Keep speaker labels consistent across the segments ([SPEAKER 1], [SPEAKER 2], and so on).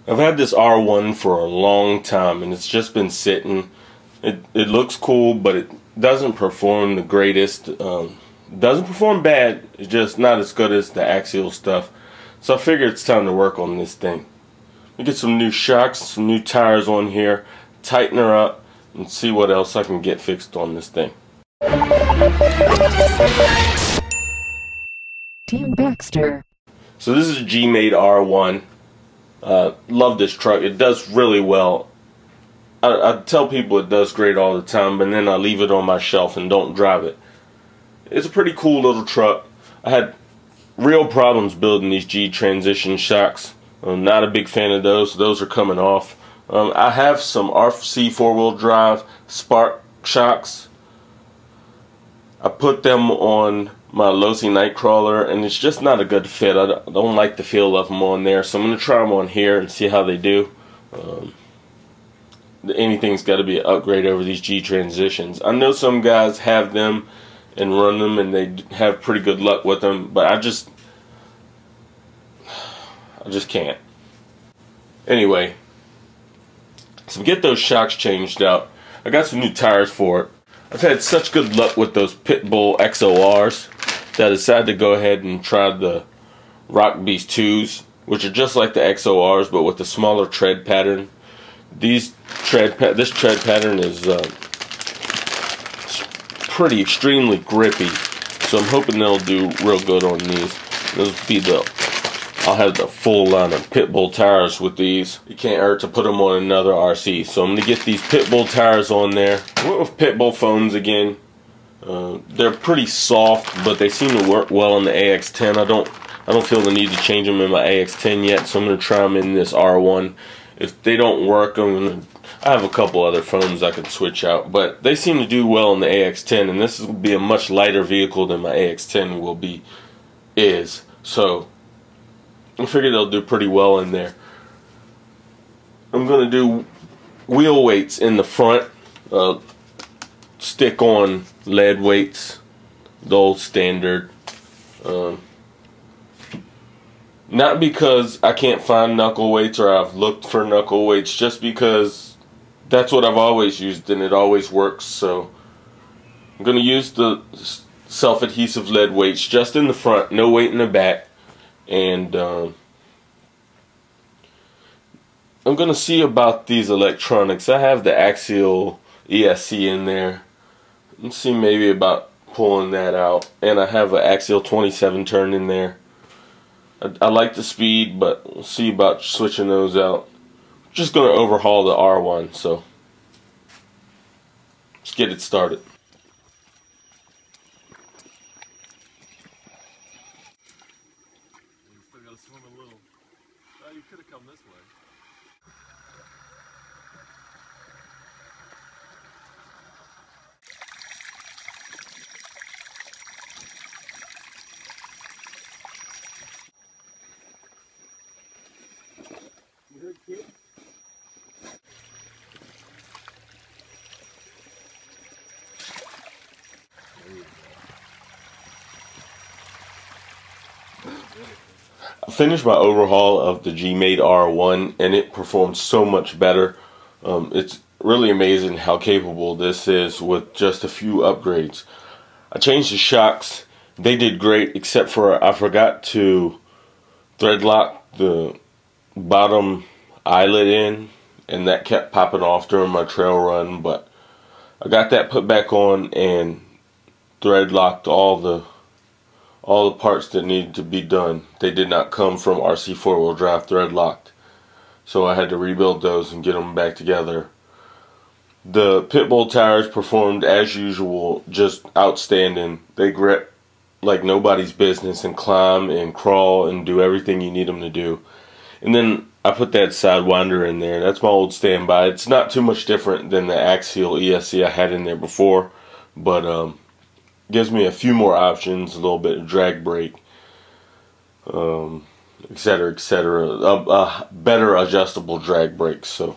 [SPEAKER 1] I've had this R1 for a long time and it's just been sitting. It looks cool, but it doesn't perform the greatest. Doesn't perform bad, it's just not as good as the Axial stuff. So I figured it's time to work on this thing. We get some new shocks, some new tires on here, tighten her up, and see what else I can get fixed on this thing.
[SPEAKER 2] Team Baxter.
[SPEAKER 1] So this is a G-Made R1. Love this truck. It does really well. I tell people it does great all the time, but then I leave it on my shelf and don't drive it. It's a pretty cool little truck. I had real problems building these G transition shocks. I'm not a big fan of those. Those are coming off. I have some RC 4-wheel drive spark shocks. I put them on my Losi Nightcrawler and it's just not a good fit. I don't like the feel of them on there, so I'm going to try them on here and see how they do. Anything's got to be an upgrade over these G transitions. I know some guys have them and run them and they have pretty good luck with them, but I just can't. Anyway, so get those shocks changed out. I got some new tires for it. I've had such good luck with those Pitbull XORs that I decided to go ahead and try the Rock Beast 2s, which are just like the XORs but with a smaller tread pattern. This tread pattern is pretty extremely grippy, so I'm hoping they'll do real good on these. I'll have the full line of Pitbull tires with these. It can't hurt to put them on another RC. So I'm going to get these Pitbull tires on there. I went with Pitbull foams again. They're pretty soft, but they seem to work well on the AX10. I don't feel the need to change them in my AX10 yet, so I'm going to try them in this R1. If they don't work, I have a couple other foams I could switch out, but they seem to do well in the AX10, and this will be a much lighter vehicle than my AX10 is. So I figure they'll do pretty well in there. I'm going to do wheel weights in the front, stick on lead weights, the old standard. Not because I can't find knuckle weights or I've looked for knuckle weights, just because that's what I've always used and it always works. So I'm going to use the self-adhesive lead weights just in the front, no weight in the back. And I'm going to see about these electronics. I have the Axial ESC in there. Let's see maybe about pulling that out. And I have an Axial 27 turn in there. I like the speed, but we'll see about switching those out. Just going to overhaul the R1, so let's get it started.
[SPEAKER 3] Swim a little. Oh, you could have come this way. You heard, kid?
[SPEAKER 1] I finished my overhaul of the G-Made R1 and it performed so much better. It's really amazing how capable this is with just a few upgrades. I changed the shocks. They did great, except for I forgot to thread lock the bottom eyelet in, and that kept popping off during my trail run, but I got that put back on and thread locked all the parts that needed to be done. They did not come from RC 4-wheel drive thread locked, so I had to rebuild those and get them back together. The Pitbull tires performed as usual, just outstanding. They grip like nobody's business and climb and crawl and do everything you need them to do. And then I put that Sidewinder in there. That's my old standby. It's not too much different than the Axial ESC I had in there before, but gives me a few more options, a little bit of drag brake, etc., etc. Better adjustable drag brakes. So,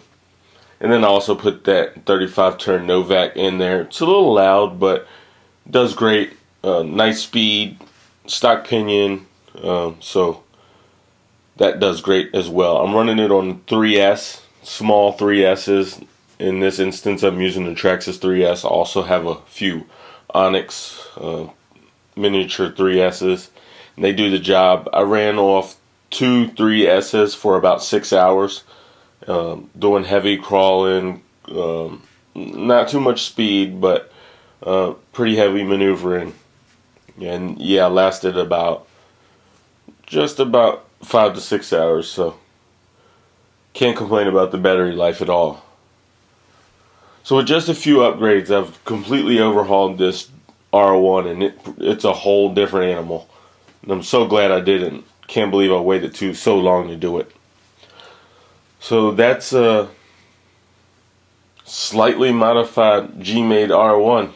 [SPEAKER 1] and then I also put that 35 turn Novak in there. It's a little loud, but does great. Nice speed, stock pinion. So that does great as well. I'm running it on 3S, small 3S's. In this instance, I'm using the Traxxas 3S. I also have a few Onyx miniature 3S's. And they do the job. I ran off 2 3S's for about 6 hours, doing heavy crawling, not too much speed, but pretty heavy maneuvering. And yeah, lasted just about 5 to 6 hours, so can't complain about the battery life at all. So with just a few upgrades, I've completely overhauled this R1, and it's a whole different animal. And I'm so glad I didn't. Can't believe I waited so long to do it. So that's a slightly modified G-Made R1.